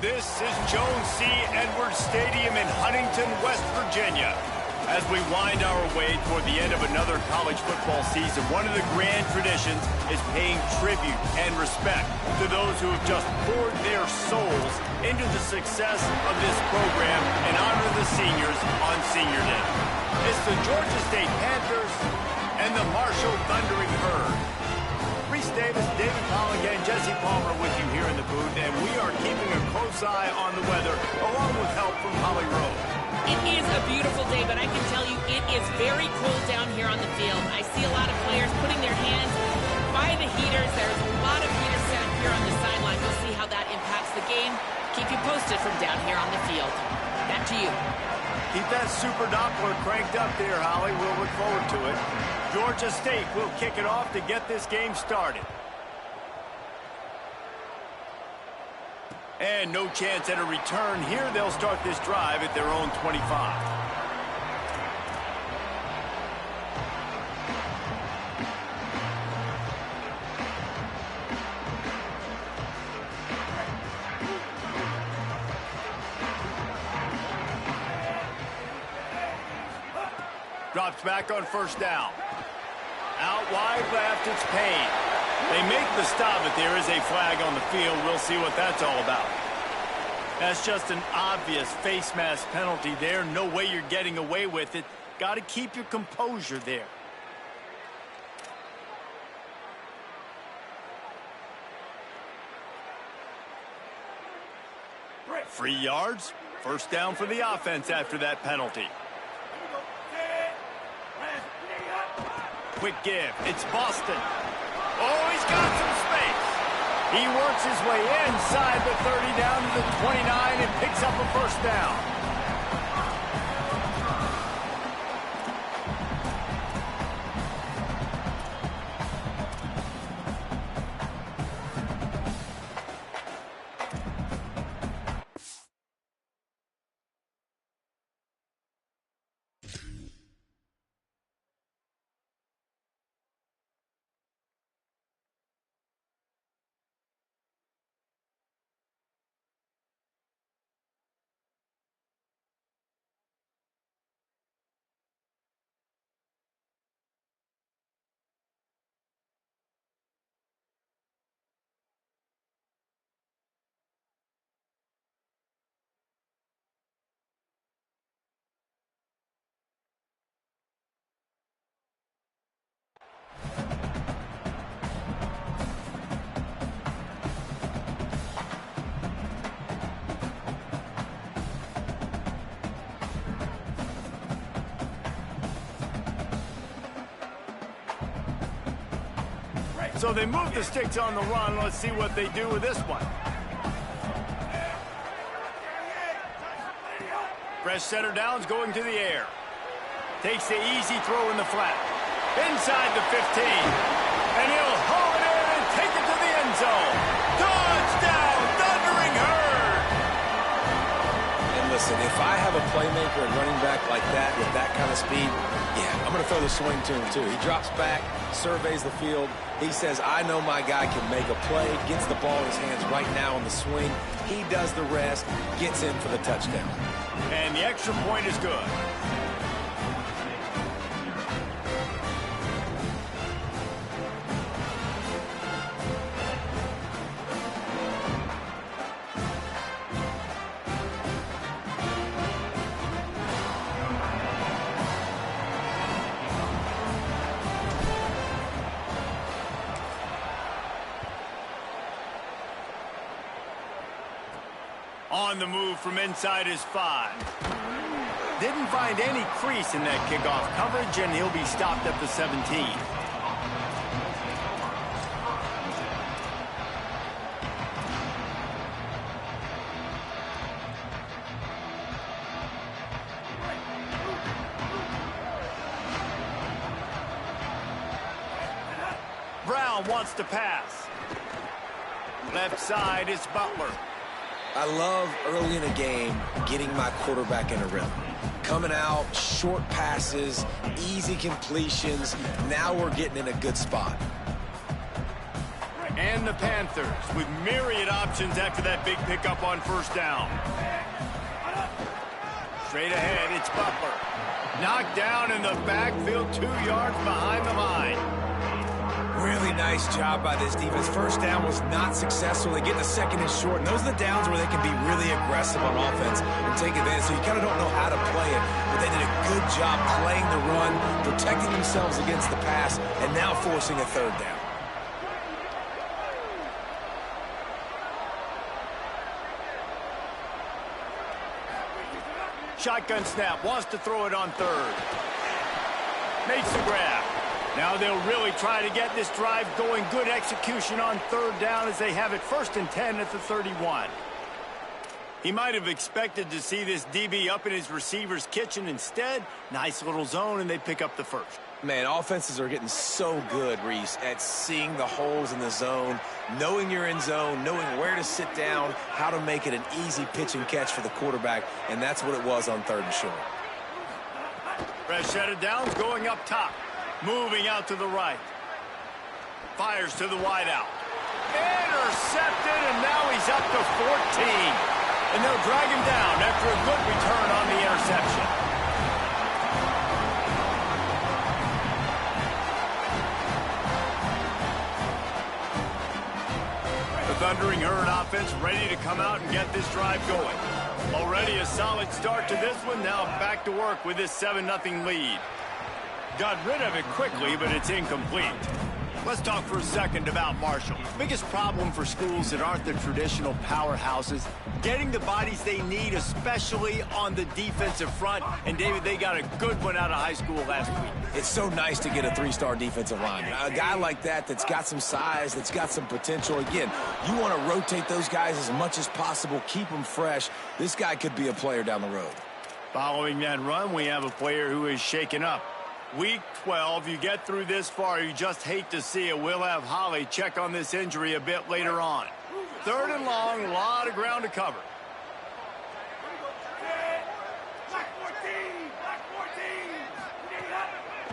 This is Jones C. Edwards Stadium in Huntington, West Virginia. As we wind our way toward the end of another college football season, one of the grand traditions is paying tribute and respect to those who have just poured their souls into the success of this program and honor the seniors on Senior Day. It's the Georgia State Panthers and the Marshall Thundering Herd. Reese Davis, David Pollock, and Jesse Palmer with you here in the booth, and we are keeping a close eye on the weather, along with help from Holly Rowe. It is a beautiful day, but I can tell you it is very cold down here on the field. I see a lot of players putting their hands by the heaters. There's a lot of heaters set up here on the sideline. We'll see how that impacts the game. Keep you posted from down here on the field. Back to you. Keep that super Doppler cranked up there, Holly. We'll look forward to it. Georgia State will kick it off to get this game started. And no chance at a return here. They'll start this drive at their own 25. Drops back on first down. Out wide left, it's Payne. They make the stop, but there is a flag on the field. We'll see what that's all about. That's just an obvious face mask penalty there. No way you're getting away with it. Got to keep your composure there. Free yards. First down for the offense after that penalty. Quick give. It's Boston. Oh, he's got some space. He works his way inside the 30 down to the 29 and picks up a first down. So they move the sticks on the run. Let's see what they do with this one. Fresh center downs going to the air. Takes the easy throw in the flat. Inside the 15. And he'll haul it in and take it to the end zone. Touchdown, Thundering Herd! And listen, if I have a playmaker and running back like that with that kind of speed, yeah, I'm going to throw the swing to him too. He drops back, surveys the field. He says, I know my guy can make a play, gets the ball in his hands right now on the swing. He does the rest, gets in for the touchdown. And the extra point is good. On the move from inside his 5. Didn't find any crease in that kickoff coverage, and he'll be stopped at the 17. Brown wants to pass. Left side is Butler. I love early in a game getting my quarterback in a rhythm. Coming out, short passes, easy completions. Now we're getting in a good spot. And the Panthers with myriad options after that big pickup on first down. Straight ahead, it's Butler. Knocked down in the backfield, 2 yards behind the line. Really nice job by this defense. First down was not successful. They get the second and short, and those are the downs where they can be really aggressive on offense and take advantage. So you kind of don't know how to play it, but they did a good job playing the run, protecting themselves against the pass, and now forcing a third down. Shotgun snap, wants to throw it on third. Makes the grab. Now they'll really try to get this drive going. Good execution on third down as they have it 1st and 10 at the 31. He might have expected to see this DB up in his receiver's kitchen. Instead, nice little zone, and they pick up the first. Man, offenses are getting so good, Reese, at seeing the holes in the zone, knowing you're in zone, knowing where to sit down, how to make it an easy pitch and catch for the quarterback, and that's what it was on 3rd and short. Fresh set of downs going up top. Moving out to the right. Fires to the wideout. Intercepted, and now he's up to 14. And they'll drag him down after a good return on the interception. The Thundering Herd offense ready to come out and get this drive going. Already a solid start to this one. Now back to work with this 7-0 lead. Got rid of it quickly, but it's incomplete. Let's talk for a second about Marshall. Biggest problem for schools that aren't the traditional powerhouses, getting the bodies they need, especially on the defensive front. And, David, they got a good one out of high school last week. It's so nice to get a 3-star defensive lineman. A guy like that that's got some size, that's got some potential. Again, you want to rotate those guys as much as possible, keep them fresh. This guy could be a player down the road. Following that run, we have a player who is shaken up. Week 12, you get through this far, you just hate to see it. We'll have Holly check on this injury a bit later on. 3rd and long, a lot of ground to cover.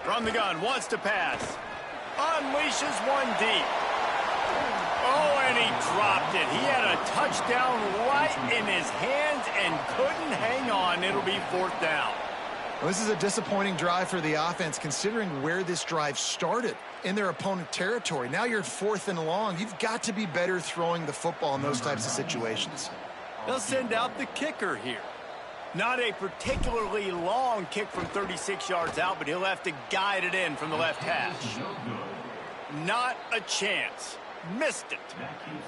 From the gun, wants to pass. Unleashes one deep. Oh, and he dropped it. He had a touchdown right in his hands and couldn't hang on. It'll be 4th down. Well, this is a disappointing drive for the offense, considering where this drive started in their opponent territory. Now you're at 4th and long. You've got to be better throwing the football in those types of situations. They'll send out the kicker here. Not a particularly long kick from 36 yards out, but he'll have to guide it in from the left hash. Not a chance. Missed it.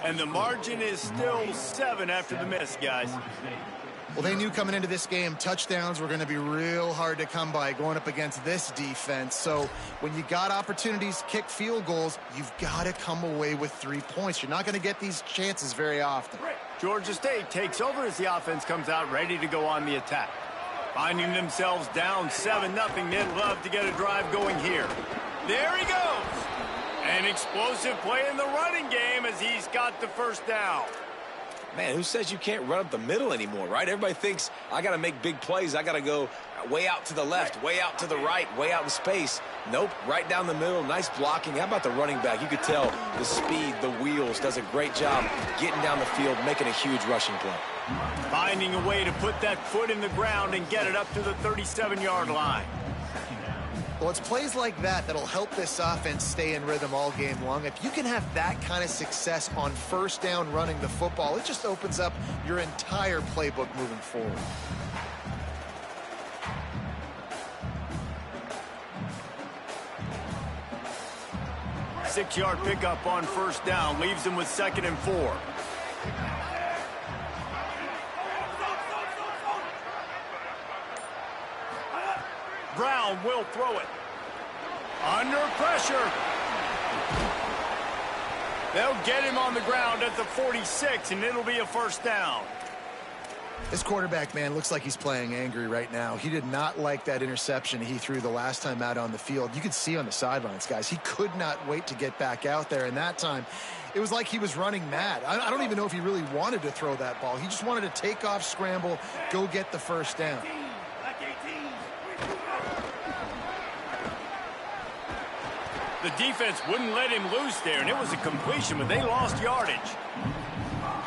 And the margin is still 7 after the miss, guys. Well, they knew coming into this game, touchdowns were going to be real hard to come by going up against this defense. So when you got opportunities to kick field goals, you've got to come away with 3 points. You're not going to get these chances very often. Georgia State takes over as the offense comes out ready to go on the attack. Finding themselves down 7-0, they'd love to get a drive going here. There he goes. An explosive play in the running game as he's got the first down. Man, who says you can't run up the middle anymore, right? Everybody thinks I got to make big plays. I got to go way out to the left, way out to the right, way out in space. Nope, right down the middle. Nice blocking. How about the running back? You could tell the speed, the wheels, does a great job getting down the field, making a huge rushing play. Finding a way to put that foot in the ground and get it up to the 37-yard line. Well, it's plays like that that'll help this offense stay in rhythm all game long. If you can have that kind of success on first down running the football, it just opens up your entire playbook moving forward. Six-yard pickup on first down leaves him with 2nd and 4. Brown will throw it. Under pressure. They'll get him on the ground at the 46, and it'll be a first down. This quarterback, man, looks like he's playing angry right now. He did not like that interception he threw the last time out on the field. You could see on the sidelines, guys, he could not wait to get back out there. And that time, it was like he was running mad. I don't even know if he really wanted to throw that ball. He just wanted to take off, scramble, go get the first down. The defense wouldn't let him loose there, and it was a completion, but they lost yardage.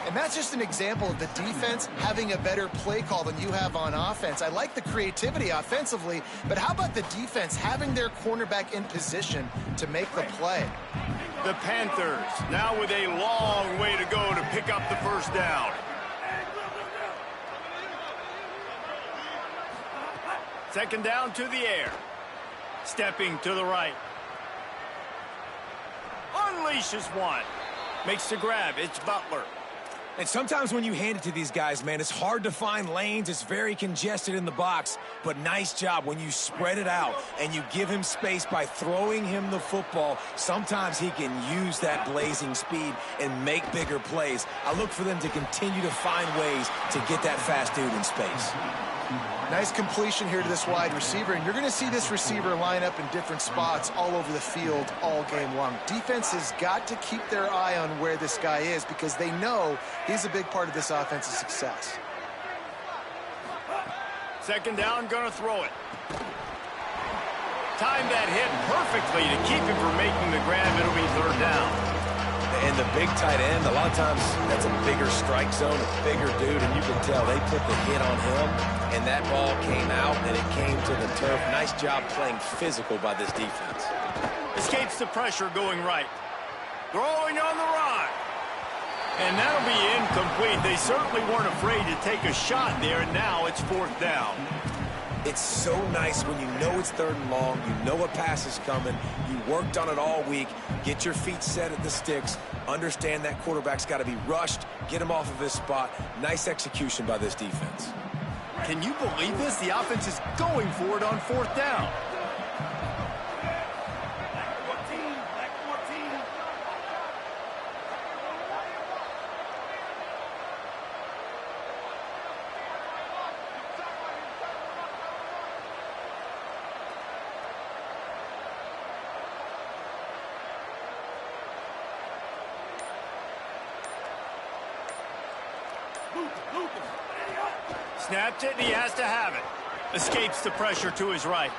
And that's just an example of the defense having a better play call than you have on offense. I like the creativity offensively, but how about the defense having their cornerback in position to make the play? The Panthers now with a long way to go to pick up the first down. Second down to the air. Stepping to the right. Unleashes one. Makes the grab. It's Butler. And sometimes when you hand it to these guys, man, it's hard to find lanes. It's very congested in the box. But nice job when you spread it out and you give him space by throwing him the football. Sometimes he can use that blazing speed and make bigger plays. I look for them to continue to find ways to get that fast dude in space. Nice completion here to this wide receiver, and you're going to see this receiver line up in different spots all over the field all game long. Defense has got to keep their eye on where this guy is because they know he's a big part of this offense's success. Second down, going to throw it. Timed that hit perfectly to keep him from making the grab. It'll be third down. And the big tight end, a lot of times that's a bigger strike zone, a bigger dude, and you can tell they put the hit on him, and that ball came out, and it came to the turf. Nice job playing physical by this defense. Escapes the pressure going right. Throwing on the run. And that'll be incomplete. They certainly weren't afraid to take a shot there, and now it's fourth down. It's so nice when you know it's third and long, you know a pass is coming, you worked on it all week, get your feet set at the sticks, understand that quarterback's got to be rushed, get him off of his spot. Nice execution by this defense. Can you believe this? The offense is going for it on fourth down. Snapped it, and he has to have it. Escapes the pressure to his right.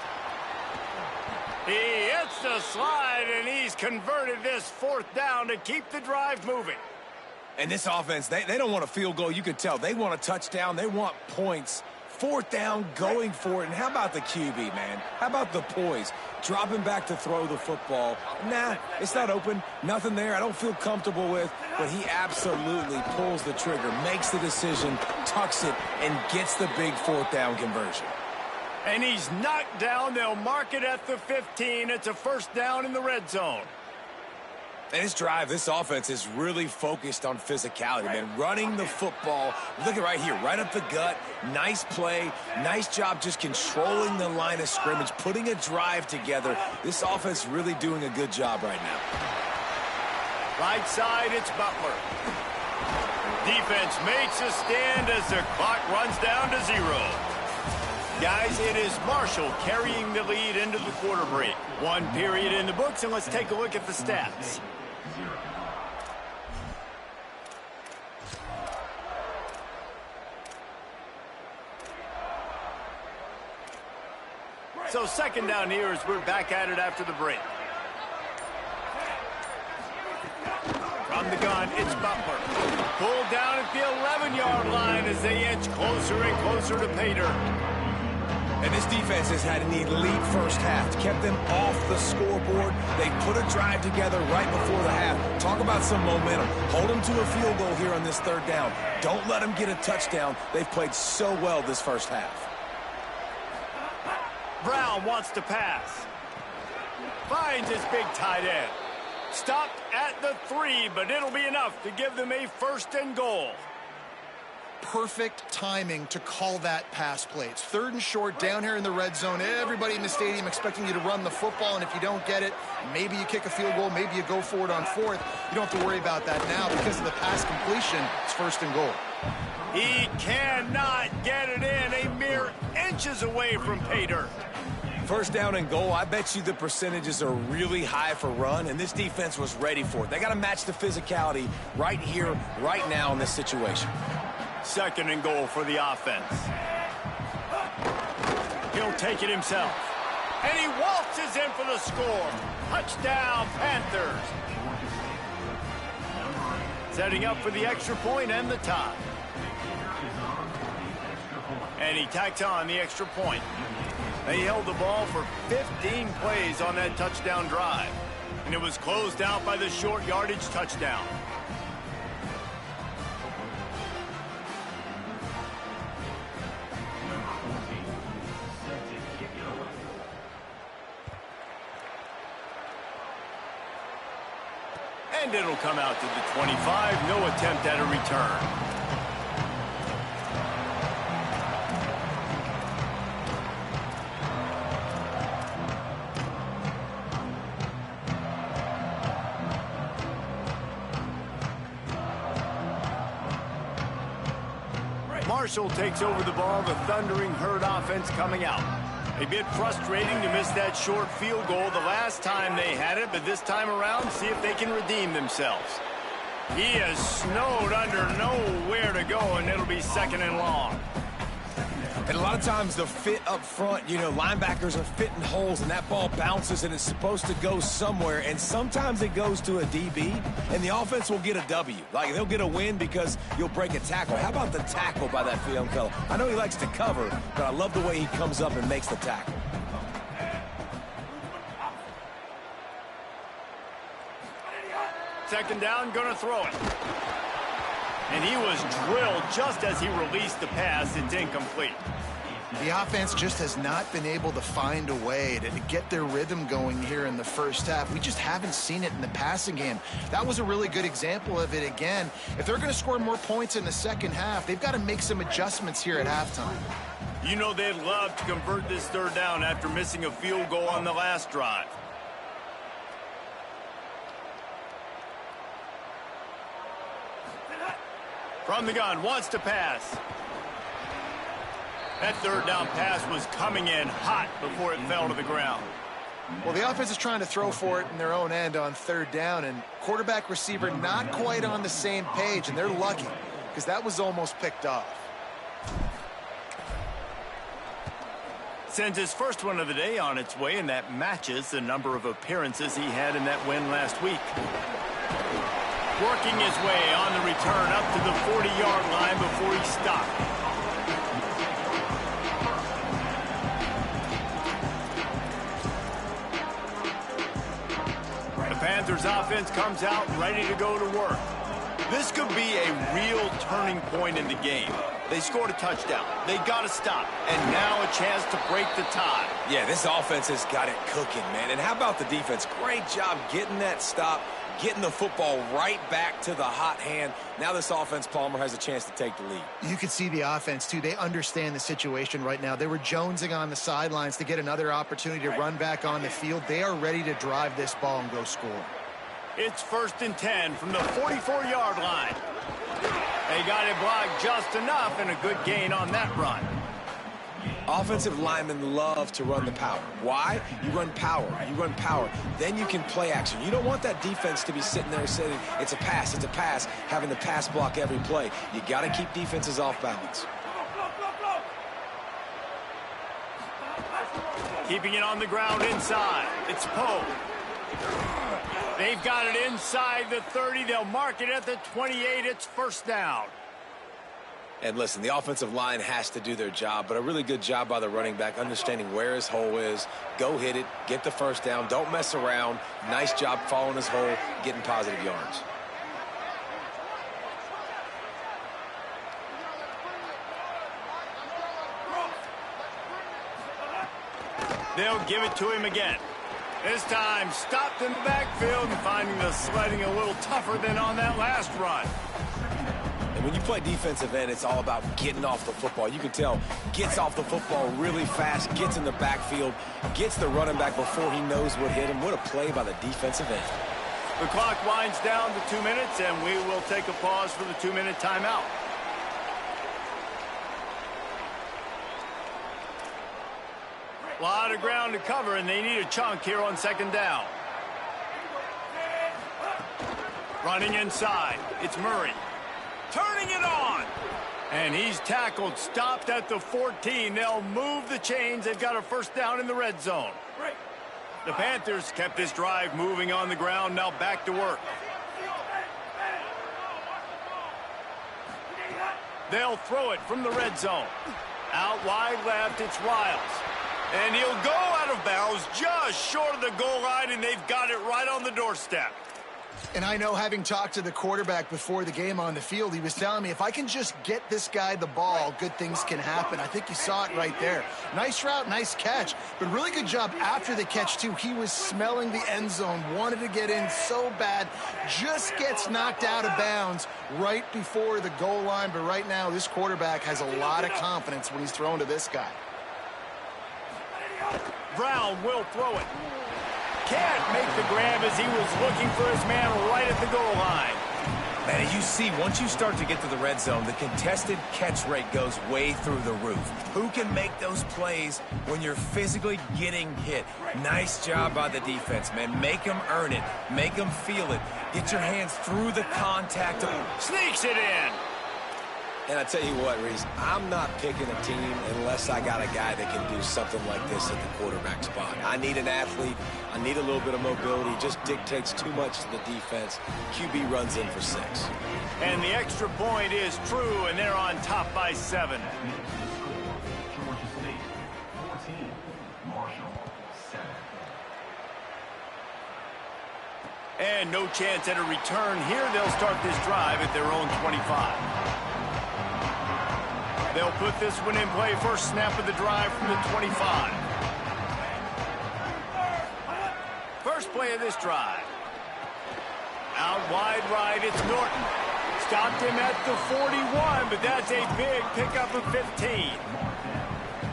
He hits the slide, and he's converted this fourth down to keep the drive moving. And this offense, they don't want a field goal. You could tell. They want a touchdown. They want points. Fourth down, going for it. And how about the QB, man? How about the poise? Dropping back to throw the football. Nah, it's not open. Nothing there I don't feel comfortable with. But he absolutely pulls the trigger, makes the decision, tucks it, and gets the big fourth down conversion. And he's knocked down. They'll mark it at the 15. It's a first down in the red zone. And this drive, this offense is really focused on physicality, man. Running the football. Look at right here, right up the gut. Nice play. Nice job just controlling the line of scrimmage, putting a drive together. This offense really doing a good job right now. Right side, it's Butler. Defense makes a stand as the clock runs down to 0. Guys, it is Marshall carrying the lead into the quarter break. One period in the books, and let's take a look at the stats. So second down here as we're back at it after the break. From the gun, it's Butler. Pulled down at the 11-yard line as they inch closer and closer to pay dirt. And this defense has had an elite first half. Kept them off the scoreboard. They put a drive together right before the half. Talk about some momentum. Hold them to a field goal here on this third down. Don't let them get a touchdown. They've played so well this first half. Brown wants to pass. Finds his big tight end. Stopped at the 3, but it'll be enough to give them a first and goal. Perfect timing to call that pass play. It's third and short down here in the red zone. Everybody in the stadium expecting you to run the football, and if you don't get it, maybe you kick a field goal, maybe you go for it on fourth. You don't have to worry about that now because of the pass completion. It's first and goal. He cannot get it in, a mere inches away from pay dirt. First down and goal, I bet you the percentages are really high for run, and this defense was ready for it. They got to match the physicality right here, right now in this situation. Second and goal for the offense. He'll take it himself. And he waltzes in for the score. Touchdown, Panthers. Setting up for the extra point and the tie. And he tacks on the extra point. They held the ball for 15 plays on that touchdown drive. And it was closed out by the short yardage touchdown. And it'll come out to the 25. No attempt at a return. Marshall takes over the ball, the Thundering Herd offense coming out. A bit frustrating to miss that short field goal the last time they had it, but this time around, see if they can redeem themselves. He is snowed under, nowhere to go, and it'll be second and long. And a lot of times the fit up front, you know, linebackers are fitting holes and that ball bounces and it's supposed to go somewhere. And sometimes it goes to a DB and the offense will get a W. Like they'll get a win because you'll break a tackle. How about the tackle by that young fella? I know he likes to cover, but I love the way he comes up and makes the tackle. Second down, gonna throw it. And he was drilled just as he released the pass. It's incomplete. The offense just has not been able to find a way to get their rhythm going here in the first half. We just haven't seen it in the passing game. That was a really good example of it again. If they're going to score more points in the second half, they've got to make some adjustments here at halftime. You know they'd love to convert this third down after missing a field goal on the last drive. From the gun, wants to pass. That third down pass was coming in hot before it fell to the ground. Well, the offense is trying to throw for it in their own end on third down, and quarterback receiver not quite on the same page, and they're lucky because that was almost picked off. Sends his first one of the day on its way, and that matches the number of appearances he had in that win last week. Working his way on the return up to the 40-yard line before he stopped. The Panthers offense comes out ready to go to work. This could be a real turning point in the game. They scored a touchdown. They got to stop. And now a chance to break the tie. Yeah, this offense has got it cooking, man. And how about the defense? Great job getting that stop, getting the football right back to the hot hand. Now this offense, Palmer, has a chance to take the lead. You can see the offense, too. They understand the situation right now. They were jonesing on the sidelines to get another opportunity to run back on the field. They are ready to drive this ball and go score. It's 1st and 10 from the 44-yard line. They got it blocked just enough, and a good gain on that run. Offensive linemen love to run the power. Why? You run power. You run power. Then you can play action. You don't want that defense to be sitting there saying, it's a pass, having the pass block every play. You got to keep defenses off balance. Keeping it on the ground inside. It's Poe. They've got it inside the 30. They'll mark it at the 28. It's first down. And listen, the offensive line has to do their job, but a really good job by the running back, understanding where his hole is. Go hit it, get the first down, don't mess around. Nice job following his hole, getting positive yards. They'll give it to him again. This time stopped in the backfield and finding the sledding a little tougher than on that last run. And when you play defensive end, it's all about getting off the football. You can tell, gets off the football really fast, gets in the backfield, gets the running back before he knows what hit him. What a play by the defensive end. The clock winds down to 2 minutes, and we will take a pause for the 2-minute timeout. A lot of ground to cover, and they need a chunk here on second down. Running inside, it's Murray. Turning it on. And he's tackled, stopped at the 14. They'll move the chains. They've got a first down in the red zone. The Panthers kept this drive moving on the ground. Now back to work. They'll throw it from the red zone. Out wide left, it's Riles. And he'll go out of bounds just short of the goal line, and they've got it right on the doorstep. And I know, having talked to the quarterback before the game on the field, he was telling me, if I can just get this guy the ball, good things can happen. I think you saw it right there. Nice route, nice catch, but really good job after the catch, too. He was smelling the end zone, wanted to get in so bad, just gets knocked out of bounds right before the goal line. But right now, this quarterback has a lot of confidence when he's thrown to this guy. Brown will throw it. Can't make the grab as he was looking for his man right at the goal line. Man, as you see, once you start to get to the red zone, the contested catch rate goes way through the roof. Who can make those plays when you're physically getting hit? Nice job by the defense, man. Make them earn it. Make them feel it. Get your hands through the contact. Sneaks it in. And I tell you what, Reese, I'm not picking a team unless I got a guy that can do something like this at the quarterback spot. I need an athlete. I need a little bit of mobility. It just dictates too much to the defense. QB runs in for 6. And the extra point is true, and they're on top by 7. And no chance at a return here. They'll start this drive at their own 25. They'll put this one in play. First snap of the drive from the 25. First play of this drive. Out wide right, it's Norton. Stopped him at the 41, but that's a big pickup of 15.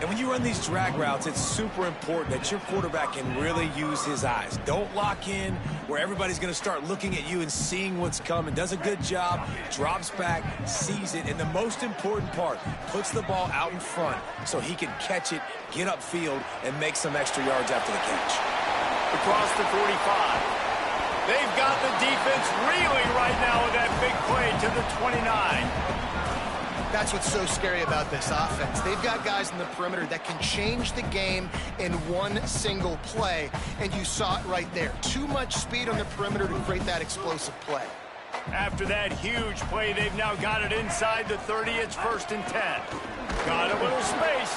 And when you run these drag routes, it's super important that your quarterback can really use his eyes. Don't lock in where everybody's going to start looking at you and seeing what's coming. Does a good job, drops back, sees it, and the most important part, puts the ball out in front so he can catch it, get upfield, and make some extra yards after the catch. Across the 45. They've got the defense reeling right now with that big play to the 29. That's what's so scary about this offense. They've got guys in the perimeter that can change the game in one single play, and you saw it right there. Too much speed on the perimeter to create that explosive play. After that huge play, they've now got it inside the 30. It's 1st and 10. Got a little space.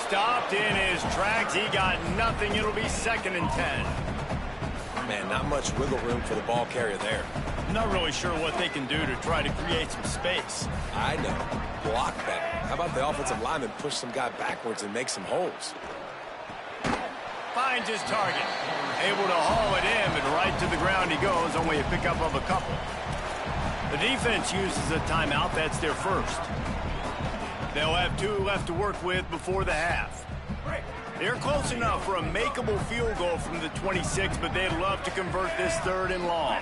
Stopped in his tracks. He got nothing. It'll be 2nd and 10. Man, not much wiggle room for the ball carrier there. Not really sure what they can do to try to create some space. I know. Block better. How about the offensive lineman push some guy backwards and make some holes? Finds his target. Able to haul it in, but right to the ground he goes. Only a pickup of a couple. The defense uses a timeout. That's their first. They'll have 2 left to work with before the half. They're close enough for a makeable field goal from the 26, but they'd love to convert this 3rd and long.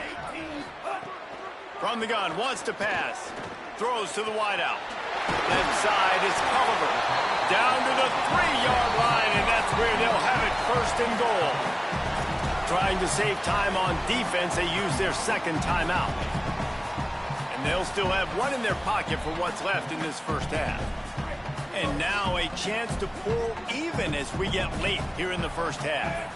From the gun, wants to pass. Throws to the wideout. Left side is Culliver. Down to the 3-yard line, and that's where they'll have it 1st and goal. Trying to save time on defense, they use their 2nd timeout. And they'll still have 1 in their pocket for what's left in this first half. And now a chance to pull even as we get late here in the first half.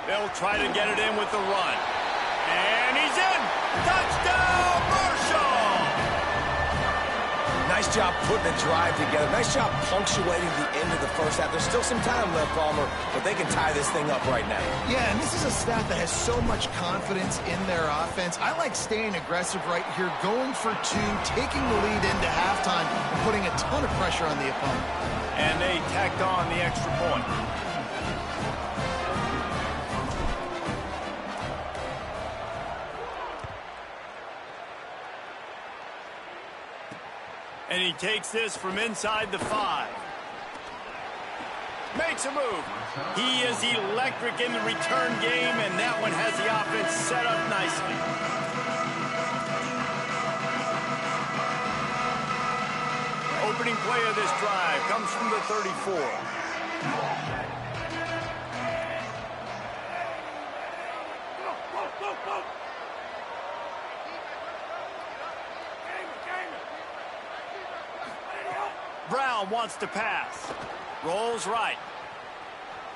They'll try to get it in with the run. And he's in! Touchdown, Marshall! Nice job putting the drive together. Nice job punctuating the end of the first half. There's still some time left, Palmer, but they can tie this thing up right now. Yeah, and this is a staff that has so much confidence in their offense. I like staying aggressive right here, going for 2, taking the lead into halftime, and putting a ton of pressure on the opponent. And they tacked on the extra point. And he takes this from inside the 5. Makes a move. He is electric in the return game, and that one has the offense set up nicely. Opening play of this drive comes from the 34. Brown wants to pass. Rolls right.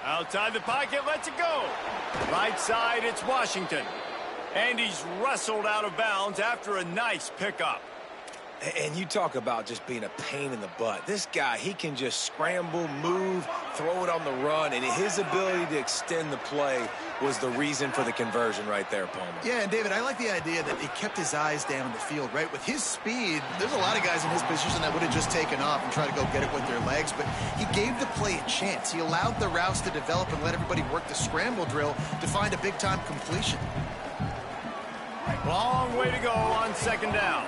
Outside the pocket, lets it go. Right side, it's Washington. And he's wrestled out of bounds after a nice pickup. And you talk about just being a pain in the butt. This guy, he can just scramble, move, throw it on the run, and his ability to extend the play was the reason for the conversion right there, Palmer. Yeah, and David, I like the idea that he kept his eyes down the field, right? With his speed, there's a lot of guys in his position that would have just taken off and tried to go get it with their legs, but he gave the play a chance. He allowed the routes to develop and let everybody work the scramble drill to find a big-time completion. Long way to go on second down.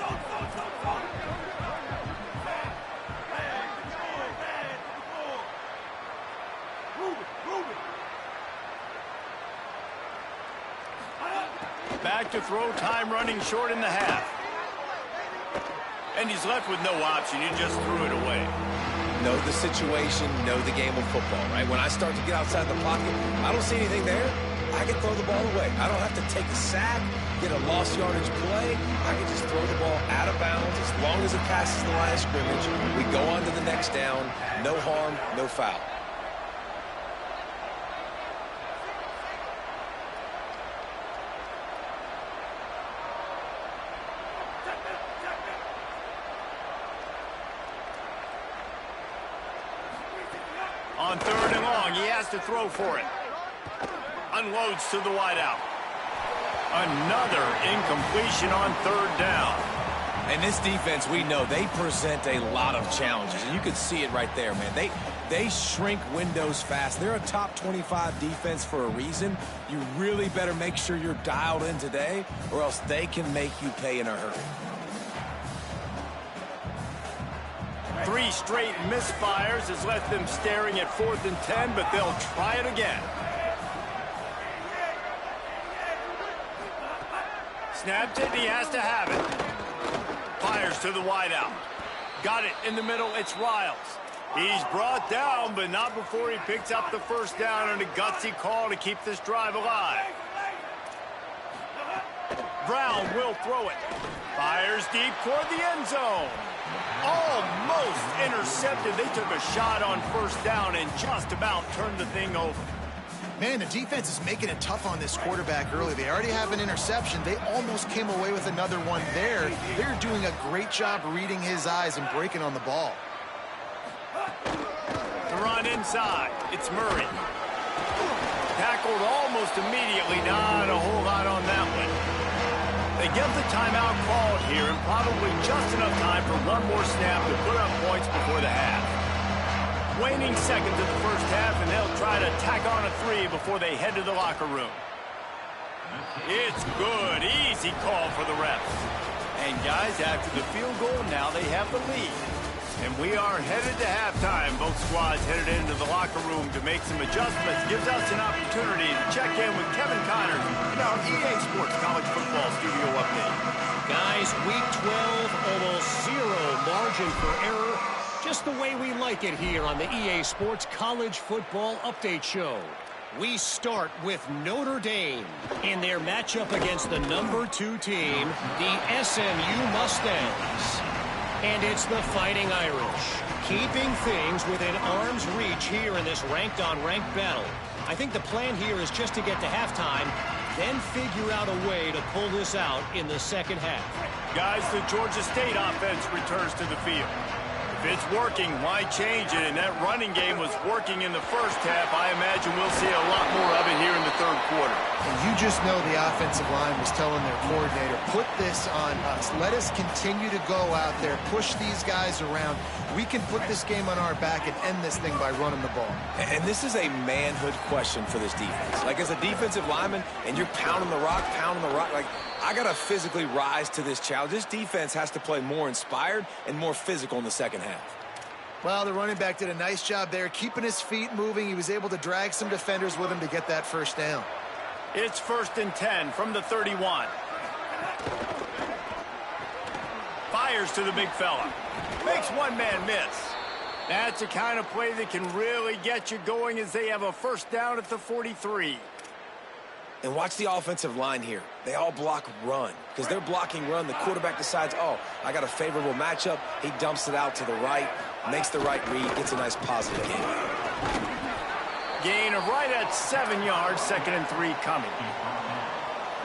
Back to throw, time running short in the half. And he's left with no option. He just threw it away. Know the situation, know the game of football, right? When I start to get outside the pocket, I don't see anything there. I can throw the ball away. I don't have to take a sack, get a lost yardage play. I can just throw the ball out of bounds as long as it passes the line of scrimmage. We go on to the next down. No harm, no foul. On third and long, he has to throw for it. Unloads to the wideout. Another incompletion on third down. And this defense, we know, they present a lot of challenges. And you can see it right there, man. They shrink windows fast. They're a top 25 defense for a reason. You really better make sure you're dialed in today, or else they can make you pay in a hurry. 3 straight misfires has left them staring at 4th and 10, but they'll try it again. Snapped it, and he has to have it. Fires to the wideout. Got it in the middle, it's Riles. He's brought down, but not before he picks up the first down on a gutsy call to keep this drive alive. Brown will throw it. Fires deep toward the end zone. Almost intercepted. They took a shot on first down and just about turned the thing over. Man, the defense is making it tough on this quarterback early. They already have an interception. They almost came away with another one there. They're doing a great job reading his eyes and breaking on the ball. To run inside, it's Murray. Tackled almost immediately. Not a whole lot on that one. They get the timeout called here, and probably just enough time for one more snap to put up points before the half. Waning seconds of the first half, and they'll try to tack on a 3 before they head to the locker room. It's good. Easy call for the refs. And guys, after the field goal, now they have the lead. And we are headed to halftime. Both squads headed into the locker room to make some adjustments. Gives us an opportunity to check in with Kevin Connors in our EA Sports College Football Studio Update. Guys, Week 12, almost 0 margin for error. Just the way we like it here on the EA Sports College Football Update Show. We start with Notre Dame in their matchup against the number 2 team, the SMU Mustangs. And it's the Fighting Irish, keeping things within arm's reach here in this ranked-on-ranked battle. I think the plan here is just to get to halftime, then figure out a way to pull this out in the second half. Guys, the Georgia State offense returns to the field. If it's working, why change it? And that running game was working in the first half. I imagine we'll see a lot more of it here in the third quarter. And you just know the offensive line was telling their coordinator, put this on us. Let us continue to go out there, push these guys around. We can put this game on our back and end this thing by running the ball. And this is a manhood question for this defense. Like, as a defensive lineman, and you're pounding the rock, like, I got to physically rise to this challenge. This defense has to play more inspired and more physical in the second half. Well, the running back did a nice job there, keeping his feet moving. He was able to drag some defenders with him to get that first down. It's 1st and 10 from the 31. Fires to the big fella. Makes one man miss. That's the kind of play that can really get you going as they have a first down at the 43. And watch the offensive line here. they all block run. Because they're blocking run, the quarterback decides, oh, I got a favorable matchup. He dumps it out to the right, makes the right read, gets a nice positive gain. Gain of right at 7 yards, 2nd and 3 coming.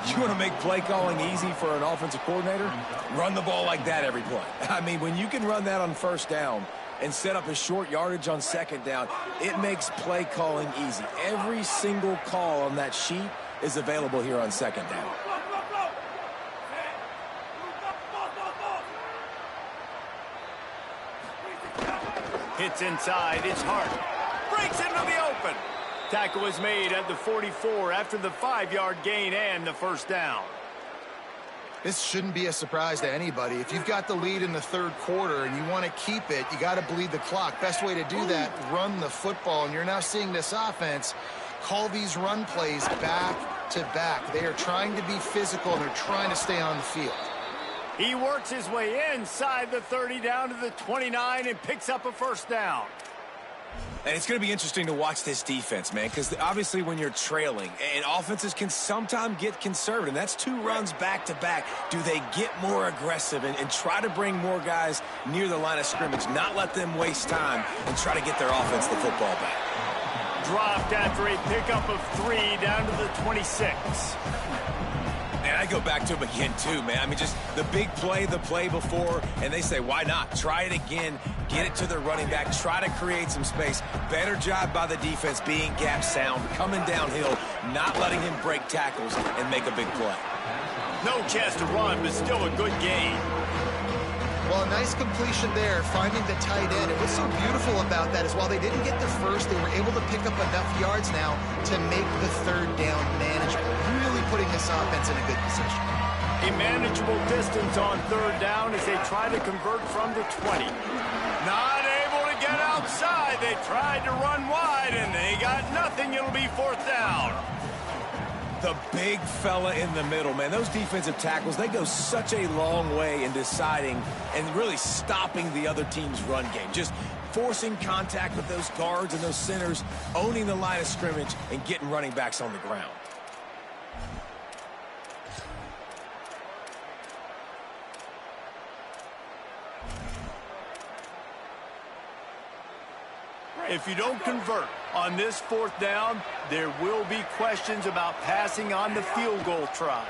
You want to make play calling easy for an offensive coordinator? Run the ball like that every play. I mean, when you can run that on 1st down and set up a short yardage on 2nd down, it makes play calling easy. Every single call on that sheet is available here on 2nd down. Hits inside, it's Hart. Breaks into the open. Tackle is made at the 44 after the 5-yard gain and the 1st down. This shouldn't be a surprise to anybody. If you've got the lead in the 3rd quarter and you want to keep it, you got to bleed the clock. Best way to do that, run the football. And you're now seeing this offense call these run plays back to back. They are trying to be physical, and they're trying to stay on the field. He works his way inside the 30 down to the 29 and picks up a 1st down. And it's going to be interesting to watch this defense, man, because obviously when you're trailing, and offenses can sometimes get conservative, and that's 2 runs back-to-back. Do they get more aggressive and try to bring more guys near the line of scrimmage, not let them waste time, and try to get their offense the football back? Dropped after a pickup of 3 down to the 26. And I go back to him again, too, man. I mean, just the big play, the play before, and they say, why not? Try it again, get it to their running back, try to create some space. Better job by the defense being gap sound, coming downhill, not letting him break tackles and make a big play. No chance to run, but still a good gain. Well, a nice completion there, finding the tight end. And what's so beautiful about that is while they didn't get the first, they were able to pick up enough yards now to make the 3rd down manageable. Really putting this offense in a good position. A manageable distance on 3rd down as they try to convert from the 20. Not able to get outside. They tried to run wide, and they got nothing. It'll be 4th down. The big fella in the middle, man. Those defensive tackles, they go such a long way in deciding and really stopping the other team's run game. Just forcing contact with those guards and those centers, owning the line of scrimmage, and getting running backs on the ground. If you don't convert on this 4th down, there will be questions about passing on the field goal try.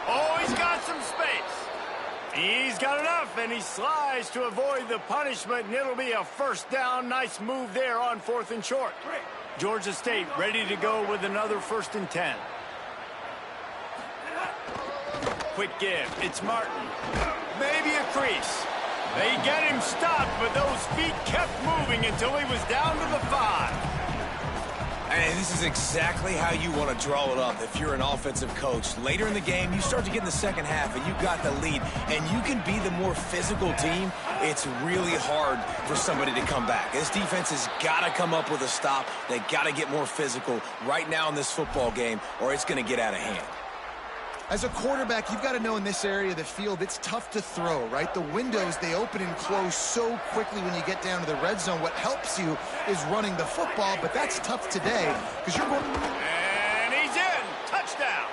Oh, he's got some space. He's got enough, and he slides to avoid the punishment, and it'll be a 1st down. Nice move there on 4th and short. Georgia State ready to go with another 1st and 10. Quick give. It's Martin. Maybe a crease. They get him stopped, but those feet kept moving until he was down to the 5. And this is exactly how you want to draw it up if you're an offensive coach. Later in the game, you start to get in the 2nd half, and you got the lead, and you can be the more physical team. It's really hard for somebody to come back. This defense has got to come up with a stop. They got to get more physical right now in this football game, or it's going to get out of hand. As a quarterback, you've got to know in this area of the field, it's tough to throw, right? The windows, they open and close so quickly when you get down to the red zone. What helps you is running the football, but that's tough today because you're going... And he's in. Touchdown.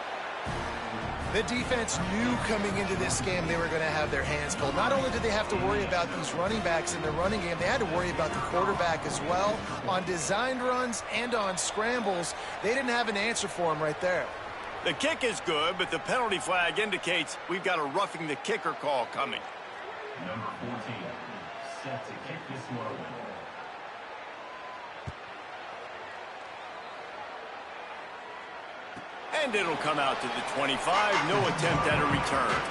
The defense knew coming into this game they were going to have their hands full. Not only did they have to worry about these running backs in the running game, they had to worry about the quarterback as well. On designed runs and on scrambles, they didn't have an answer for him right there. The kick is good, but the penalty flag indicates we've got a roughing the kicker call coming. Number 14, set to kick this one. And it'll come out to the 25. No attempt at a return.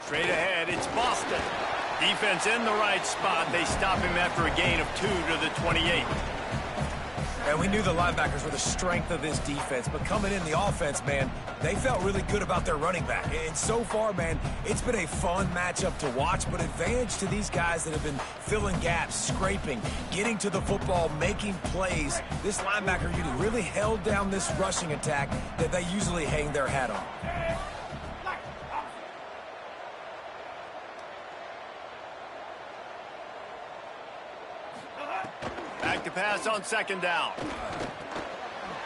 Straight ahead, it's Boston. Defense in the right spot. They stop him after a gain of 2 to the 28. And we knew the linebackers were the strength of this defense, but coming in the offense, man, they felt really good about their running back. And so far, man, it's been a fun matchup to watch, but advantage to these guys that have been filling gaps, scraping, getting to the football, making plays. This linebacker unit really held down this rushing attack that they usually hang their hat on. Back to pass on second down.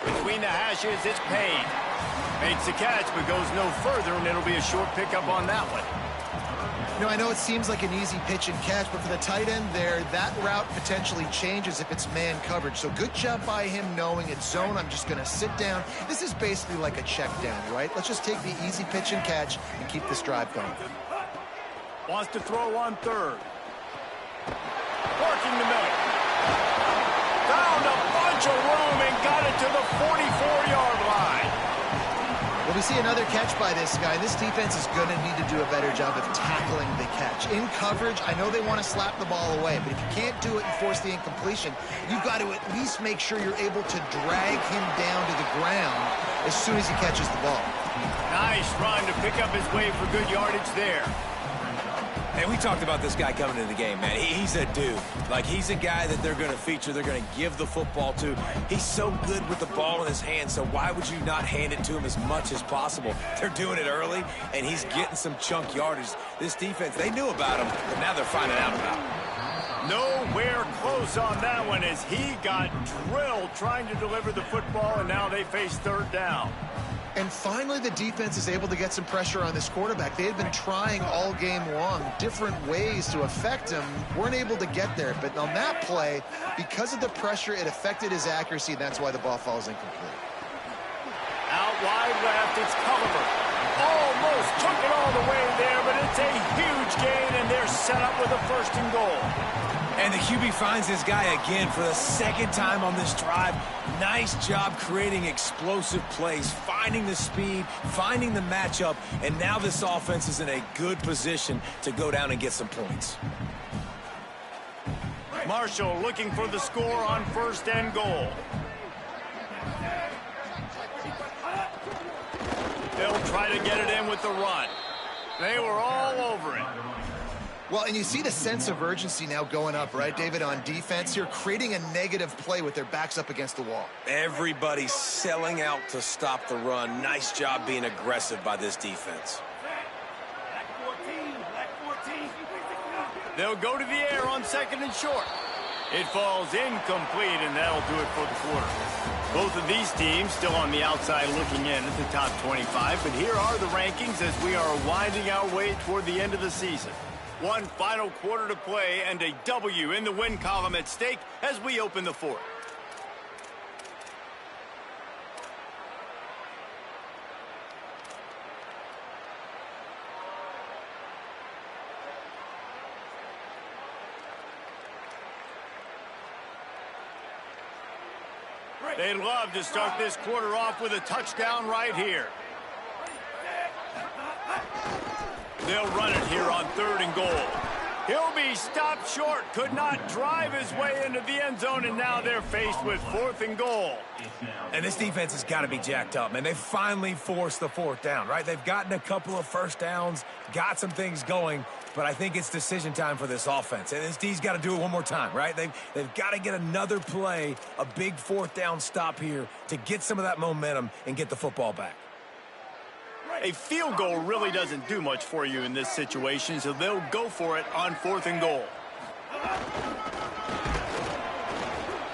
Between the hashes, it's Payne. Makes the catch, but goes no further, and it'll be a short pickup on that one. You know, I know it seems like an easy pitch and catch, but for the tight end there, that route potentially changes if it's man coverage. So good job by him knowing it's zone. I'm just going to sit down. This is basically like a check down, right? Let's just take the easy pitch and catch and keep this drive going. Wants to throw on third. Working the middle. Found a bunch of room and got it to the 44-yard line. Well, we see another catch by this guy. This defense is going to need to do a better job of tackling the catch. In coverage, I know they want to slap the ball away, but if you can't do it and force the incompletion, you've got to at least make sure you're able to drag him down to the ground as soon as he catches the ball. Nice run to pick up his way for good yardage there. And we talked about this guy coming into the game, man. He's a dude. Like, he's a guy that they're going to feature, they're going to give the football to. He's so good with the ball in his hand, so why would you not hand it to him as much as possible? They're doing it early, and he's getting some chunk yardage. This defense, they knew about him, but now they're finding out about him. Nowhere close on that one as he got drilled trying to deliver the football, and now they face third down. And finally, the defense is able to get some pressure on this quarterback. They had been trying all game long different ways to affect him, weren't able to get there. But on that play, because of the pressure, it affected his accuracy, and that's why the ball falls incomplete. Out wide left, it's Culliver. Almost took it all the way there, but it's a huge gain, and they're set up with a first and goal. And the QB finds this guy again for the second time on this drive. Nice job creating explosive plays, finding the speed, finding the matchup, and now this offense is in a good position to go down and get some points. Marshall looking for the score on first and goal. They'll try to get it in with the run. They were all over it. Well, and you see the sense of urgency now going up, right, David, on defense here, creating a negative play with their backs up against the wall. Everybody's selling out to stop the run. Nice job being aggressive by this defense. They'll go to the air on second and short. It falls incomplete, and that'll do it for the quarter. Both of these teams still on the outside looking in at the top 25, but here are the rankings as we are winding our way toward the end of the season. One final quarter to play and a W in the win column at stake as we open the fourth. They'd love to start this quarter off with a touchdown right here. They'll run it here on third and goal. He'll be stopped short, could not drive his way into the end zone, and now they're faced with fourth and goal. And this defense has got to be jacked up, man. They finally forced the fourth down, right? They've gotten a couple of first downs, got some things going, but I think it's decision time for this offense. And this D's got to do it one more time, right? They've got to get another play, a big fourth down stop here to get some of that momentum and get the football back. A field goal really doesn't do much for you in this situation, so they'll go for it on fourth and goal.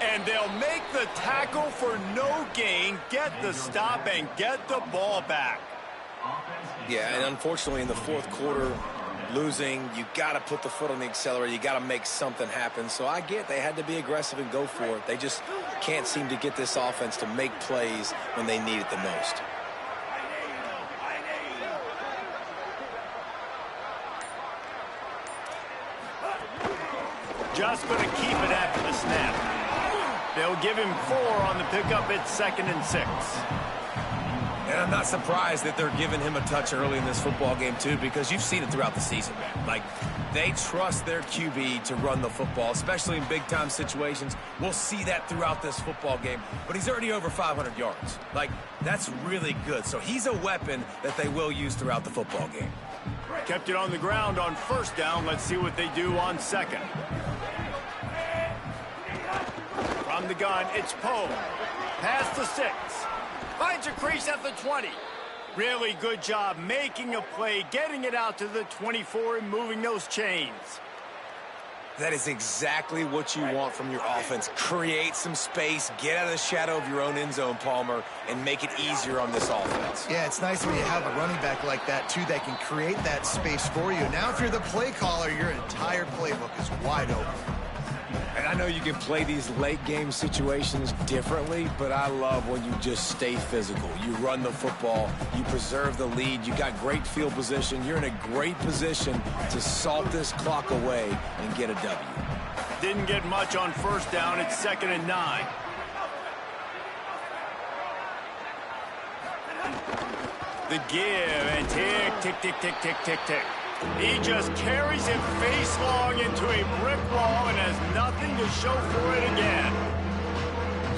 And they'll make the tackle for no gain, get the stop, and get the ball back. Yeah, and unfortunately in the fourth quarter, losing, you got to put the foot on the accelerator. You got to make something happen. So I get they had to be aggressive and go for it. They just can't seem to get this offense to make plays when they need it the most. Just going to keep it after the snap. They'll give him 4 on the pickup. It's 2nd and 6. And I'm not surprised that they're giving him a touch early in this football game, too, because you've seen it throughout the season, man. Like, they trust their QB to run the football, especially in big-time situations. We'll see that throughout this football game. But he's already over 500 yards. Like, that's really good. So he's a weapon that they will use throughout the football game. Kept it on the ground on first down. Let's see what they do on second. From the gun, it's Poe. Past the 6. Finds a crease at the 20. Really good job making a play, getting it out to the 24 and moving those chains. That is exactly what you want from your offense. Create some space, get out of the shadow of your own end zone, Palmer, and make it easier on this offense. Yeah, it's nice when you have a running back like that, too, that can create that space for you. Now, if you're the play caller, your entire playbook is wide open. And I know you can play these late-game situations differently, but I love when you just stay physical. You run the football, you preserve the lead, you got great field position, you're in a great position to salt this clock away and get a W. Didn't get much on first down. It's 2nd and 9. The give and tick, tick, tick, tick, tick, tick, tick. He just carries it face long into a brick wall and has nothing to show for it again.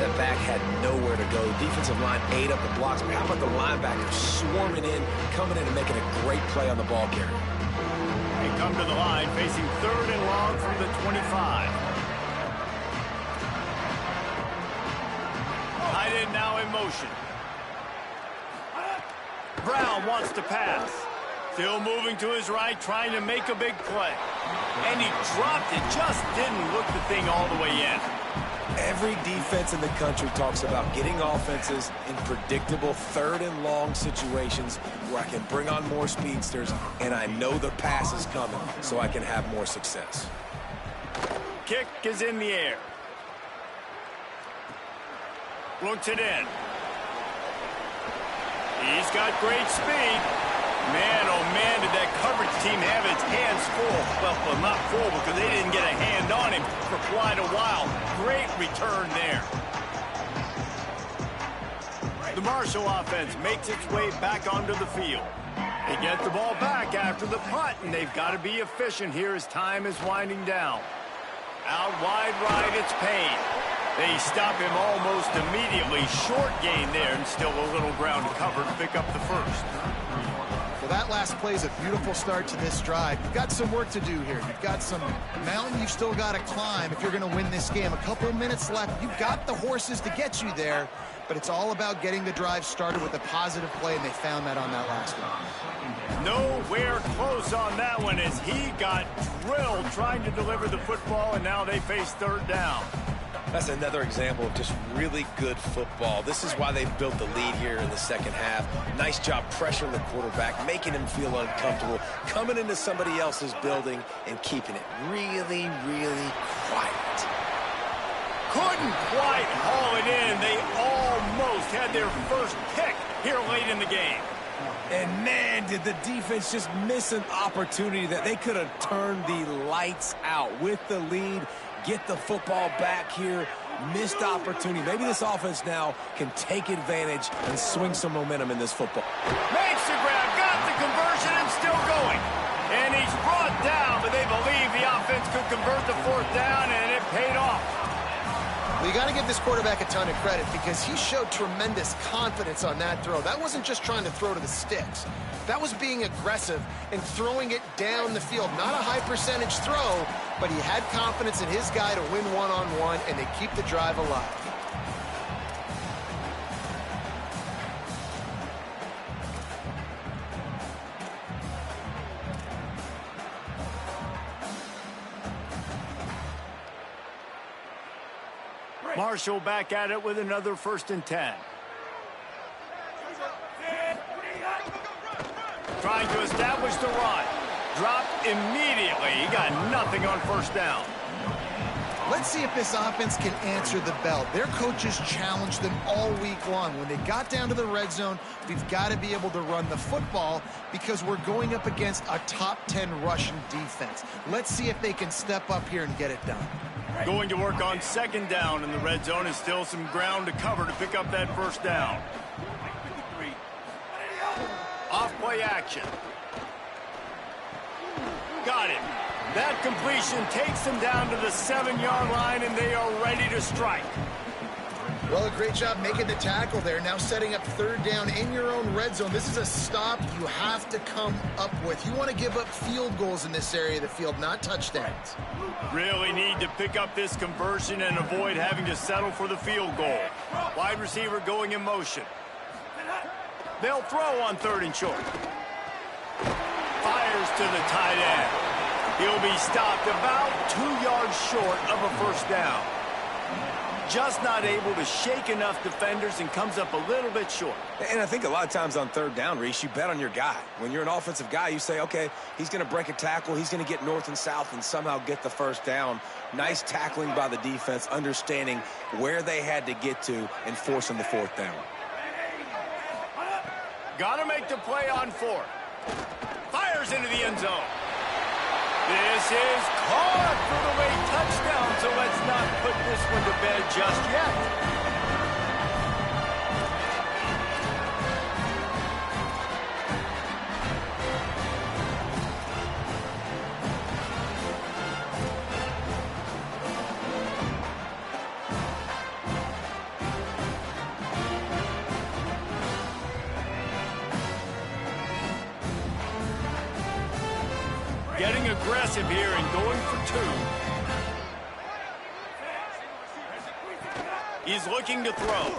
That back had nowhere to go. Defensive line ate up the blocks. But how about the linebackers swarming in, coming in and making a great play on the ball carrier? They come to the line facing 3rd and long from the 25. Tight end now in motion. Brown wants to pass. Still moving to his right, trying to make a big play. And he dropped it, just didn't look the thing all the way in. Every defense in the country talks about getting offenses in predictable 3rd and long situations where I can bring on more speedsters and I know the pass is coming so I can have more success. Kick is in the air. Looks it in. He's got great speed. Man, oh man, did that coverage team have its hands full. Well, not full because they didn't get a hand on him for quite a while. Great return there. The Marshall offense makes its way back onto the field. They get the ball back after the punt, and they've got to be efficient here as time is winding down. Out wide right, it's Payne. They stop him almost immediately. Short gain there, and still a little ground to cover to pick up the first. Well, that last play is a beautiful start to this drive. You've got some work to do here. You've got some mountain you've still got to climb if you're going to win this game. A couple of minutes left. You've got the horses to get you there, but it's all about getting the drive started with a positive play, and they found that on that last one. Nowhere close on that one as he got drilled trying to deliver the football, and now they face 3rd down. That's another example of just really good football. This is why they built the lead here in the second half. Nice job pressuring the quarterback, making him feel uncomfortable, coming into somebody else's building and keeping it really, really quiet. Couldn't quite haul it in. They almost had their first pick here late in the game. And man, did the defense just miss an opportunity that they could have turned the lights out with the lead. Get the football back here. Missed opportunity. Maybe this offense now can take advantage and swing some momentum in this football. Makes the grab, got the conversion, and still going. And he's brought down, but they believe the offense could convert the 4th down, and it paid off. Well, you got to give this quarterback a ton of credit because he showed tremendous confidence on that throw. That wasn't just trying to throw to the sticks. That was being aggressive and throwing it down the field. Not a high percentage throw, but he had confidence in his guy to win one-on-one, and they keep the drive alive. Marshall back at it with another 1st and 10. Trying to establish the run. Dropped immediately. He got nothing on 1st down. Let's see if this offense can answer the bell. Their coaches challenged them all week long. When they got down to the red zone, we've got to be able to run the football because we're going up against a top 10 Russian defense. Let's see if they can step up here and get it done. Going to work on 2nd down in the red zone, and still some ground to cover to pick up that 1st down. Off play action. Got it. That completion takes them down to the 7-yard line, and they are ready to strike. Well, a great job making the tackle there. Now setting up 3rd down in your own red zone. This is a stop you have to come up with. You want to give up field goals in this area of the field, not touchdowns. Really need to pick up this conversion and avoid having to settle for the field goal. Wide receiver going in motion. They'll throw on 3rd and short. Fires to the tight end. He'll be stopped about 2 yards short of a first down. Just not able to shake enough defenders and comes up a little bit short. And I think a lot of times on third down, Reese, you bet on your guy. When you're an offensive guy, you say, okay, he's going to break a tackle, he's going to get north and south and somehow get the first down. Nice tackling by the defense, understanding where they had to get to and forcing the fourth down. Got to make the play on fourth. Fires into the end zone. This is caught for the late touchdown, so let's not put this one to bed just yet. Getting aggressive here and going for two. He's looking to throw.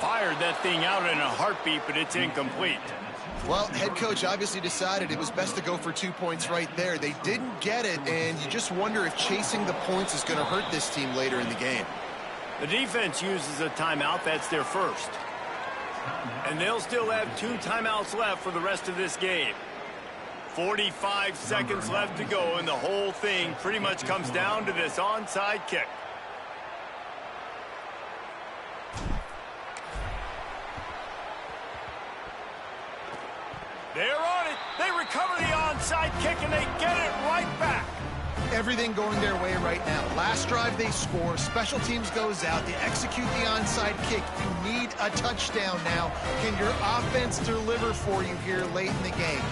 Fired that thing out in a heartbeat, but it's incomplete. Well, head coach obviously decided it was best to go for 2 points right there. They didn't get it, and you just wonder if chasing the points is going to hurt this team later in the game. The defense uses a timeout. That's their first. And they'll still have 2 timeouts left for the rest of this game. 45 seconds left to go, and the whole thing pretty much comes down to this onside kick. They're on it. They recover the onside kick, and they get it right back. Everything going their way right now. Last drive they score. Special teams goes out. They execute the onside kick. You need a touchdown now. Can your offense deliver for you here late in the game?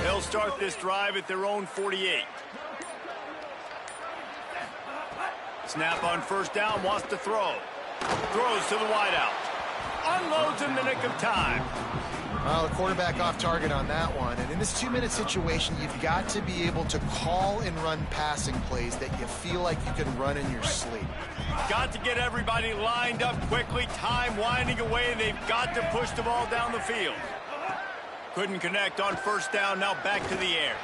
They'll start this drive at their own 48. Snap on first down, wants to throw. Throws to the wideout. Unloads in the nick of time. Well, the quarterback off target on that one. And in this 2-minute situation, you've got to be able to call and run passing plays that you feel like you can run in your sleep. Got to get everybody lined up quickly. Time winding away, and they've got to push the ball down the field. Couldn't connect on first down, now back to the air.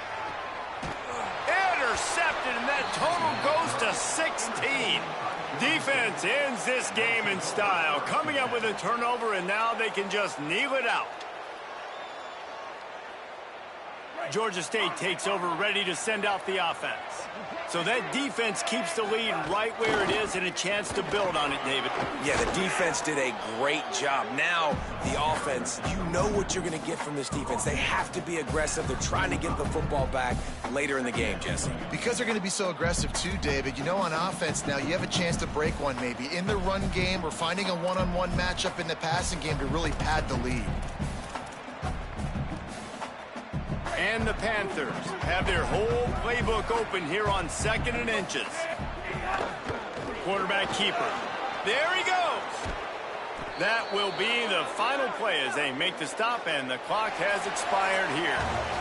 Intercepted, and that total goes to 16. Defense ends this game in style, coming up with a turnover, and now they can just kneel it out. Georgia State takes over, ready to send out the offense. So that defense keeps the lead right where it is and a chance to build on it, David. Yeah, the defense did a great job. Now, the offense, you know what you're going to get from this defense. They have to be aggressive. They're trying to get the football back later in the game, Jesse. Because they're going to be so aggressive too, David, you know, on offense now, you have a chance to break one maybe in the run game or finding a one-on-one matchup in the passing game to really pad the lead. And the Panthers have their whole playbook open here on 2nd and inches. Quarterback keeper. There he goes. That will be the final play as they make the stop, and the clock has expired here.